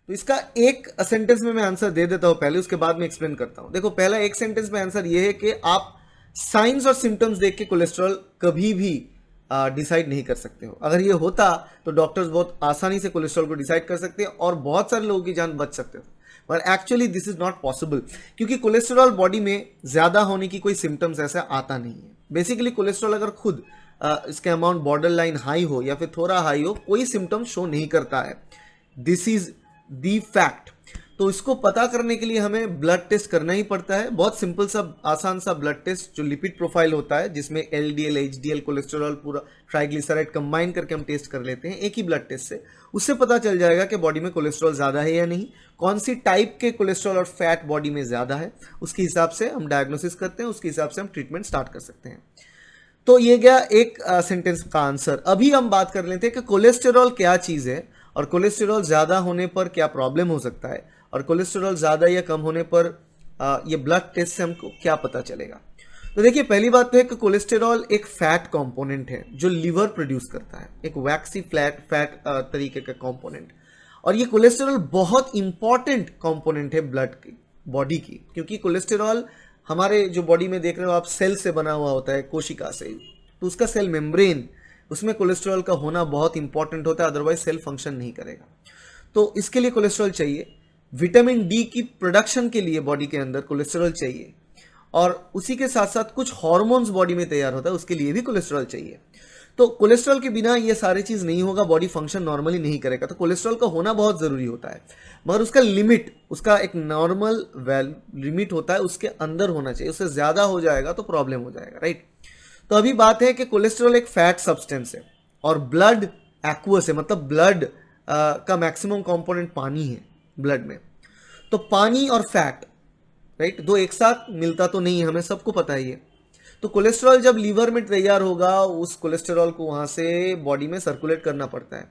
तो इसका एक सेंटेंस में मैं आंसर दे देता हूं पहले, उसके बाद मैं एक्सप्लेन करता हूं। देखो पहला एक सेंटेंस में आंसर ये है कि आप साइंस और सिम्टम्स देख के कोलेस्ट्रॉल कभी भी डिसाइड नहीं कर सकते हो। अगर ये होता तो डॉक्टर्स बहुत आसानी से कोलेस्ट्रॉल को डिसाइड कर सकते हैं और बहुत सारे लोगों की जान बच सकते थे, पर actually this is not possible, क्योंकि कोलेस्ट्रॉल बॉडी में ज्यादा होने की कोई सिम्टम्स ऐसा आता नहीं है। बेसिकली कोलेस्ट्रॉल अगर खुद इसके अमाउंट बॉर्डर लाइन हाई हो या फिर थोड़ा हाई हो, कोई सिम्टम शो नहीं करता है। This is the fact. तो इसको पता करने के लिए हमें ब्लड टेस्ट करना ही पड़ता है, बहुत सिंपल सा आसान सा ब्लड टेस्ट जो लिपिड प्रोफाइल होता है, जिसमें एलडीएल एचडीएल कोलेस्ट्रॉल पूरा ट्राइग्लिसराइड कंबाइन करके हम टेस्ट कर लेते हैं एक ही ब्लड टेस्ट से। उससे पता चल जाएगा कि बॉडी में कोलेस्ट्रॉल ज्यादा है या नहीं, कौन सी टाइप के कोलेस्ट्रॉल और फैट बॉडी में ज्यादा है, उसके हिसाब से हम डायग्नोसिस करते हैं, उसके हिसाब से हम ट्रीटमेंट स्टार्ट कर सकते हैं। तो ये गया एक सेंटेंस का आंसर। अभी हम बात कर लेते हैं कि कोलेस्टेरॉल क्या चीज है और कोलेस्टेरॉल ज्यादा होने पर क्या प्रॉब्लम हो सकता है, और कोलेस्टेरॉल ज्यादा या कम होने पर ये ब्लड टेस्ट से हमको क्या पता चलेगा। तो देखिए पहली बात तो है कि कोलेस्टेरॉल एक फैट कंपोनेंट है जो लिवर प्रोड्यूस करता है, एक वैक्सी फैट तरीके का कंपोनेंट। और ये कोलेस्टेरॉल बहुत इंपॉर्टेंट कंपोनेंट है ब्लड की, बॉडी की, क्योंकि कोलेस्टेरॉल हमारे जो बॉडी में देख रहे हो आप सेल से बना हुआ होता है, कोशिका से, तो उसका सेल मेम्ब्रेन, उसमें कोलेस्ट्रॉल का होना बहुत इंपॉर्टेंट होता है, अदरवाइज सेल फंक्शन नहीं करेगा। तो इसके लिए कोलेस्ट्रॉल चाहिए। विटामिन डी की प्रोडक्शन के लिए बॉडी के अंदर कोलेस्ट्रॉल चाहिए, और उसी के साथ साथ कुछ हार्मोन्स बॉडी में तैयार होता है, उसके लिए भी कोलेस्ट्रॉल चाहिए। तो कोलेस्ट्रॉल के बिना ये सारी चीज नहीं होगा, बॉडी फंक्शन नॉर्मली नहीं करेगा। तो कोलेस्ट्रॉल का होना बहुत जरूरी होता है, मगर उसका लिमिट, उसका एक नॉर्मल लिमिट होता है, उसके अंदर होना चाहिए। उससे ज्यादा हो जाएगा तो प्रॉब्लम हो जाएगा, राइट। तो अभी बात है कि कोलेस्ट्रॉल एक फैट सब्सटेंस है और ब्लड एक्वस है, मतलब ब्लड का मैक्सिमम कंपोनेंट पानी है ब्लड में। तो पानी और फैट, राइट, दो एक साथ मिलता तो नहीं है, हमें सबको पता ही है। तो कोलेस्ट्रॉल जब लीवर में तैयार होगा, उस कोलेस्ट्रॉल को वहां से बॉडी में सर्कुलेट करना पड़ता है,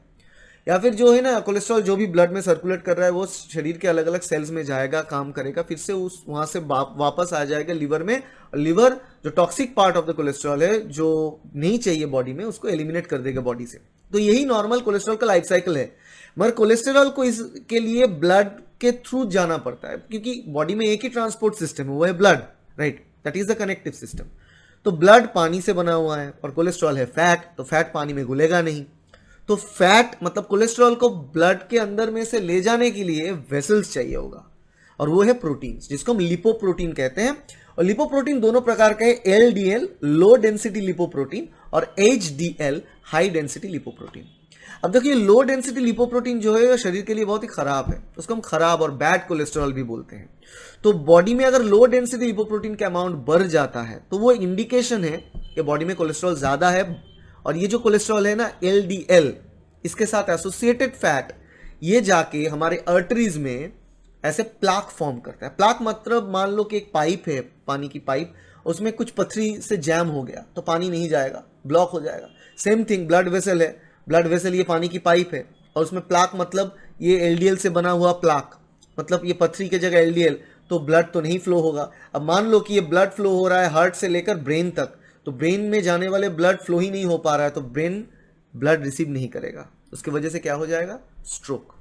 या फिर जो है ना कोलेस्ट्रॉल जो भी ब्लड में सर्कुलेट कर रहा है वो शरीर के अलग अलग सेल्स में जाएगा, काम करेगा, फिर से उस वहां से वापस आ जाएगा लिवर में। और लिवर जो toxic part of the cholesterol है, जो नहीं चाहिए बॉडी में, उसको एलिमिनेट कर देगा बॉडी से। तो यही नॉर्मल कोलेस्ट्रॉल का लाइफ साइकिल है। मगर कोलेस्ट्रॉल को इसके लिए ब्लड के थ्रू जाना पड़ता है, क्योंकि बॉडी में एक ही ट्रांसपोर्ट सिस्टम है, वो है blood, right, that is the connective system. तो ब्लड पानी से बना हुआ है और कोलेस्ट्रॉल है फैट, तो फैट पानी में घुलेगा नहीं। तो फैट मतलब कोलेस्ट्रॉल को ब्लड के अंदर में से ले जाने के लिए वेसल्स चाहिए होगा, और वो है प्रोटीन, जिसको हम लिपोप्रोटीन कहते हैं। और लिपोप्रोटीन दोनों प्रकार का है, एलडीएल लो डेंसिटी लिपोप्रोटीन और एचडीएल हाई डेंसिटी लिपोप्रोटीन। अब देखिए लो डेंसिटी लिपोप्रोटीन जो है शरीर के लिए बहुत ही खराब है, उसको हम खराब और बैड कोलेस्ट्रॉल भी बोलते हैं। तो बॉडी में अगर लो डेंसिटी लिपोप्रोटीन का अमाउंट बढ़ जाता है तो वो इंडिकेशन है कि बॉडी में कोलेस्ट्रॉल ज्यादा है। और ये जो कोलेस्ट्रॉल है ना एलडीएल, इसके साथ एसोसिएटेड फैट, ये जाके हमारे आर्टरीज में ऐसे प्लाक फॉर्म करता है। प्लाक मतलब मान लो कि एक पाइप है, पानी की पाइप, उसमें कुछ पथरी से जैम हो गया तो पानी नहीं जाएगा, ब्लॉक हो जाएगा। सेम थिंग ब्लड वेसल है, ब्लड वेसल ये पानी की पाइप है, और उसमें प्लाक मतलब ये एलडीएल से बना हुआ प्लाक, मतलब ये पथरी की जगह एलडीएल, तो ब्लड तो नहीं फ्लो होगा। अब मान लो कि ये ब्लड फ्लो हो रहा है हार्ट से लेकर ब्रेन तक, तो ब्रेन में जाने वाले ब्लड फ्लो ही नहीं हो पा रहा है, तो ब्रेन ब्लड रिसीव नहीं करेगा, उसकी वजह से क्या हो जाएगा, स्ट्रोक।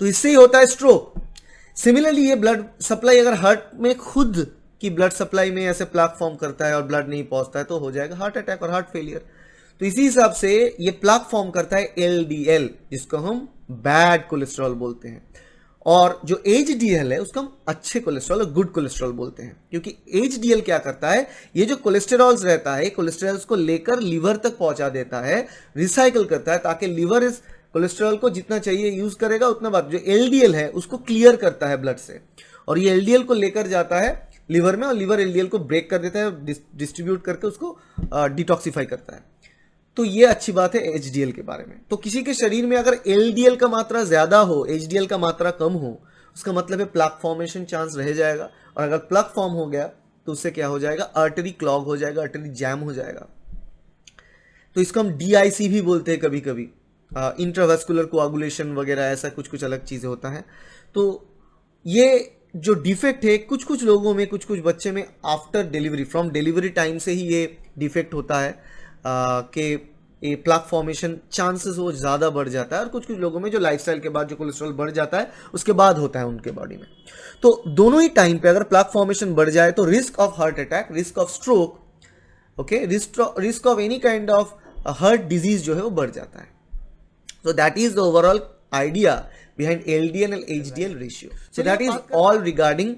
तो इससे ही होता है स्ट्रोक। सिमिलरली ये ब्लड सप्लाई अगर हार्ट में खुद की ब्लड सप्लाई में ऐसे प्लाक फॉर्म करता है और ब्लड नहीं पहुंचता है तो हो जाएगा हार्ट अटैक और हार्ट फेलियर। तो इसी हिसाब से ये प्लाक फॉर्म करता है एलडीएल, जिसको हम बैड कोलेस्ट्रॉल बोलते हैं। और जो एचडीएल है उसको हम अच्छे कोलेस्ट्रॉल और गुड कोलेस्ट्रॉल बोलते हैं, क्योंकि एचडीएल क्या करता है, ये जो कोलेस्टेरॉल्स रहता है, कोलेस्टेरॉल्स को लेकर लिवर तक पहुंचा देता है, रिसाइकल करता है, ताकि लिवर इस कोलेस्ट्रॉल को जितना चाहिए यूज करेगा उतना बात। जो एलडीएल है उसको क्लियर करता है ब्लड से, और ये एलडीएल को लेकर जाता है लिवर में, और लिवर एलडीएल को ब्रेक कर देता है, डिस्ट्रीब्यूट करके उसको डिटॉक्सिफाई करता है। तो ये अच्छी बात है एचडीएल के बारे में। तो किसी के शरीर में अगर एलडीएल का मात्रा ज्यादा हो, एचडीएल का मात्रा कम हो, उसका मतलब है प्लाक फॉर्मेशन चांस रह जाएगा। और अगर प्लाक फॉर्म हो गया तो उससे क्या हो जाएगा, आर्टरी क्लॉग हो जाएगा, आर्टरी जैम हो जाएगा। तो इसको हम डीआईसी भी बोलते हैं कभी कभी, इंट्रावेस्कुलर कोआगुलेशन वगैरह, ऐसा कुछ कुछ अलग चीजें होता है। तो ये जो डिफेक्ट है कुछ कुछ लोगों में, कुछ कुछ बच्चे में after delivery, from delivery time से ही ये डिफेक्ट होता है, कि ये प्लाक फॉर्मेशन चांसेस वो ज़्यादा बढ़ जाता है, और कुछ कुछ लोगों में जो लाइफस्टाइल के बाद जो कोलेस्ट्रॉल बढ़ जाता है उसके बाद होता है उनके बॉडी में। तो दोनों ही टाइम पे अगर प्लाक फॉर्मेशन बढ़ जाए तो risk of heart attack, risk of stroke, okay, risk of any kind of heart disease जो है वो बढ़ जाता है। So that is the overall idea behind LDL and HDL ratio. So that is all regarding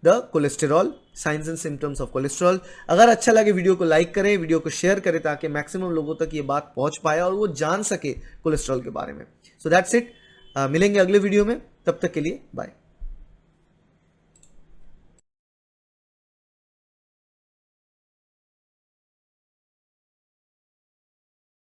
the cholesterol, signs and symptoms of cholesterol. अगर अच्छा लगे video को लाइक करें, वीडियो को शेयर करें ताकि मैक्सिमम लोगों तक ये बात पहुंच पाए और वो जान सके कोलेस्ट्रॉल के बारे में। So that's it. मिलेंगे अगले वीडियो में, तब तक के लिए बाय।